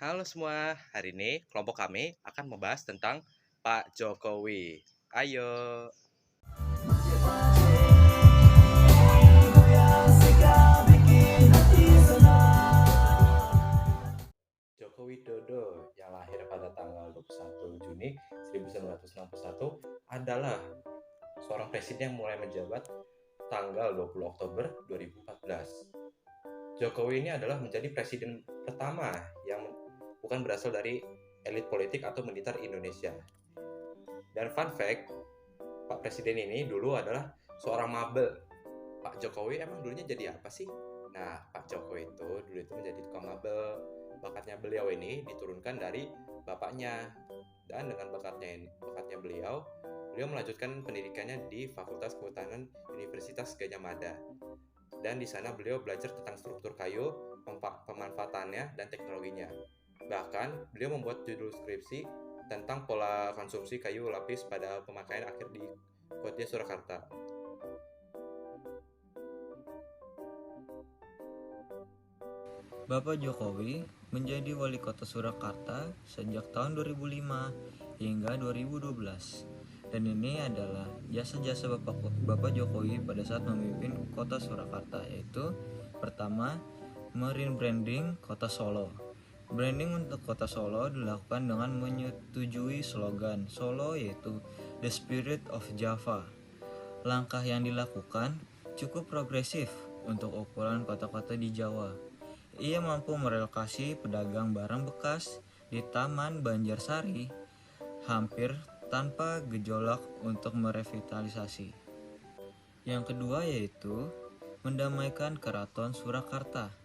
Halo semua, hari ini kelompok kami akan membahas tentang Pak Jokowi. Ayo. Joko Widodo yang lahir pada tanggal 21 Juni 1961 adalah seorang presiden yang mulai menjabat tanggal 20 Oktober 2014. Jokowi ini adalah menjadi presiden pertama yang bukan berasal dari elit politik atau militer Indonesia. Dan fun fact, Pak Presiden ini dulu adalah seorang mabel. Pak Jokowi emang dulunya jadi apa sih? Nah, Pak Jokowi itu dulu itu menjadi tukang mabel. Bakatnya beliau ini diturunkan dari bapaknya. Dan dengan bakatnya beliau melanjutkan pendidikannya di Fakultas Kehutanan Universitas Gadjah Mada. Dan di sana beliau belajar tentang struktur kayu, pemanfaatannya, dan teknologinya. Bahkan, beliau membuat judul skripsi tentang pola konsumsi kayu lapis pada pemakaian akhir di Kota Surakarta. Bapak Jokowi menjadi wali kota Surakarta sejak tahun 2005 hingga 2012. Dan ini adalah jasa-jasa Bapak Jokowi pada saat memimpin kota Surakarta, yaitu pertama, merebranding kota Solo. Branding untuk kota Solo dilakukan dengan menyetujui slogan Solo, yaitu The Spirit of Java. Langkah yang dilakukan cukup progresif untuk ukuran kota-kota di Jawa. Ia mampu merelokasi pedagang barang bekas di Taman Banjarsari hampir tanpa gejolak untuk merevitalisasi. Yang kedua yaitu mendamaikan Keraton Surakarta.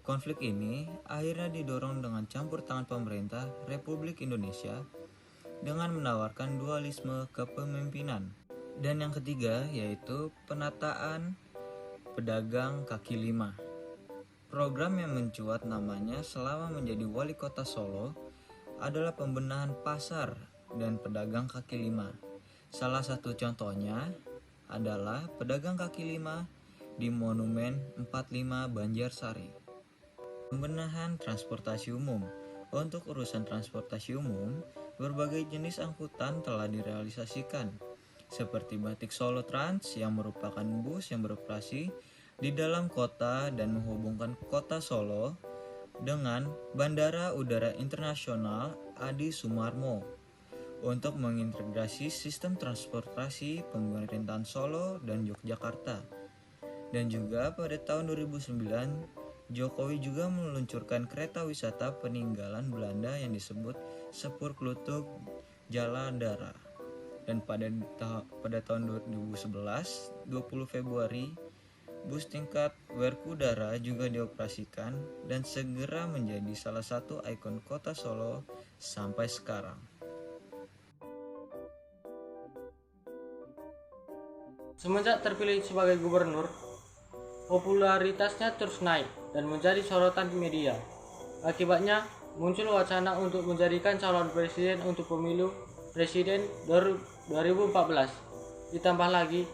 Konflik ini akhirnya didorong dengan campur tangan pemerintah Republik Indonesia dengan menawarkan dualisme kepemimpinan. Dan yang ketiga yaitu penataan pedagang kaki lima. Program yang mencuat namanya selama menjadi wali kota Solo adalah pembenahan pasar dan pedagang kaki lima. Salah satu contohnya adalah pedagang kaki lima di Monumen 45 Banjarsari. Pembenahan transportasi umum. Untuk urusan transportasi umum, berbagai jenis angkutan telah direalisasikan, seperti Batik Solo Trans yang merupakan bus yang beroperasi di dalam kota dan menghubungkan kota Solo dengan Bandara Udara Internasional Adi Sumarmo untuk mengintegrasi sistem transportasi pemerintahan Solo dan Yogyakarta. Dan juga pada tahun 2009, Jokowi juga meluncurkan kereta wisata peninggalan Belanda yang disebut Sepur Klutuk Jaladara. Dan pada tahun 2011, 20 Februari, bus tingkat Werkudara juga dioperasikan dan segera menjadi salah satu ikon kota Solo sampai sekarang. Semenjak terpilih sebagai gubernur, popularitasnya terus naik dan menjadi sorotan media. Akibatnya, muncul wacana untuk menjadikan calon presiden untuk pemilu presiden 2014. Ditambah lagi,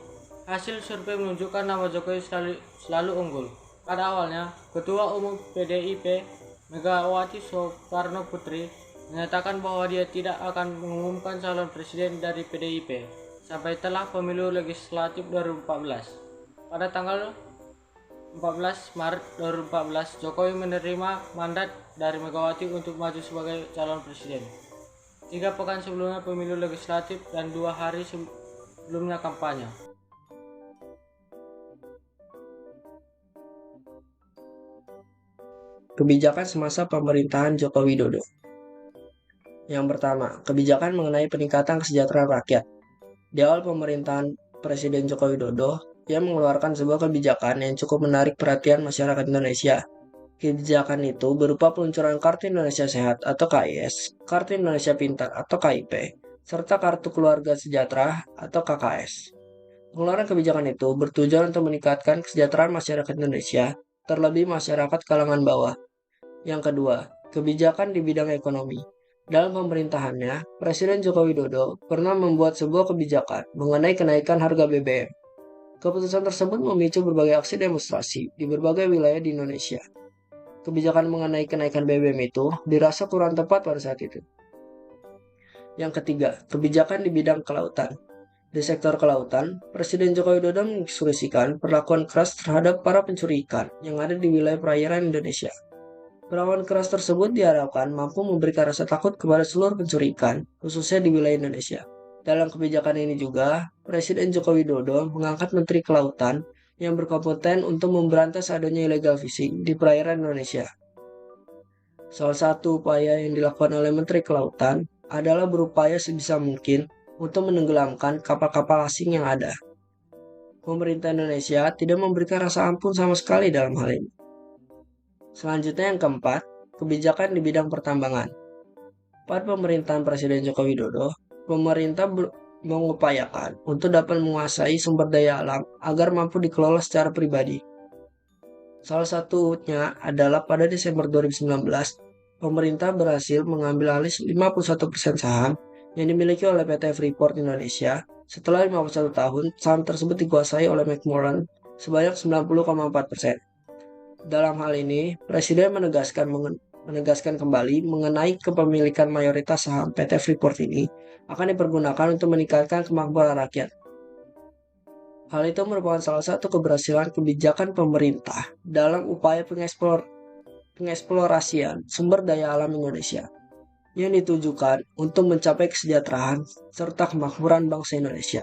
hasil survei menunjukkan nama Jokowi selalu unggul. Pada awalnya, Ketua Umum PDIP Megawati Soekarno Putri menyatakan bahwa dia tidak akan mengumumkan calon presiden dari PDIP sampai telah pemilu legislatif 2014. Pada tanggal 14 Maret 2014, Jokowi menerima mandat dari Megawati untuk maju sebagai calon presiden. 3 pekan sebelumnya pemilu legislatif dan 2 hari sebelumnya kampanye. Kebijakan semasa pemerintahan Joko Widodo. Yang pertama, kebijakan mengenai peningkatan kesejahteraan rakyat. Di awal pemerintahan Presiden Joko Widodo, ia mengeluarkan sebuah kebijakan yang cukup menarik perhatian masyarakat Indonesia. Kebijakan itu berupa peluncuran Kartu Indonesia Sehat atau KIS, Kartu Indonesia Pintar atau KIP, serta Kartu Keluarga Sejahtera atau KKS. Pengeluaran kebijakan itu bertujuan untuk meningkatkan kesejahteraan masyarakat Indonesia, terlebih masyarakat kalangan bawah. Yang kedua, kebijakan di bidang ekonomi. Dalam pemerintahannya, Presiden Joko Widodo pernah membuat sebuah kebijakan mengenai kenaikan harga BBM. Keputusan tersebut memicu berbagai aksi demonstrasi di berbagai wilayah di Indonesia. kebijakan mengenai kenaikan BBM itu dirasa kurang tepat pada saat itu. Yang ketiga, kebijakan di bidang kelautan. Di sektor kelautan, Presiden Joko Widodo menginstruksikan perlakuan keras terhadap para pencuri ikan yang ada di wilayah perairan Indonesia. Perlakuan keras tersebut diharapkan mampu memberikan rasa takut kepada seluruh pencuri ikan, khususnya di wilayah Indonesia. Dalam kebijakan ini juga, Presiden Joko Widodo mengangkat Menteri Kelautan yang berkompeten untuk memberantas adanya illegal fishing di perairan Indonesia. Salah satu upaya yang dilakukan oleh Menteri Kelautan adalah berupaya sebisa mungkin untuk menenggelamkan kapal-kapal asing yang ada. Pemerintah Indonesia tidak memberikan rasa ampun sama sekali dalam hal ini. Selanjutnya yang keempat, kebijakan di bidang pertambangan. Pada pemerintahan Presiden Joko Widodo, pemerintah mengupayakan untuk dapat menguasai sumber daya alam agar mampu dikelola secara pribadi. Salah satunya adalah pada Desember 2019, pemerintah berhasil mengambil alih 51% saham yang dimiliki oleh PT Freeport Indonesia. Setelah 51 tahun, saham tersebut dikuasai oleh McMoran sebanyak 90,4%. Dalam hal ini, Presiden menegaskan kembali mengenai kepemilikan mayoritas saham PT Freeport ini akan dipergunakan untuk meningkatkan kemakmuran rakyat. Hal itu merupakan salah satu keberhasilan kebijakan pemerintah dalam upaya pengeksplorasian sumber daya alam Indonesia yang ditujukan untuk mencapai kesejahteraan serta kemakmuran bangsa Indonesia.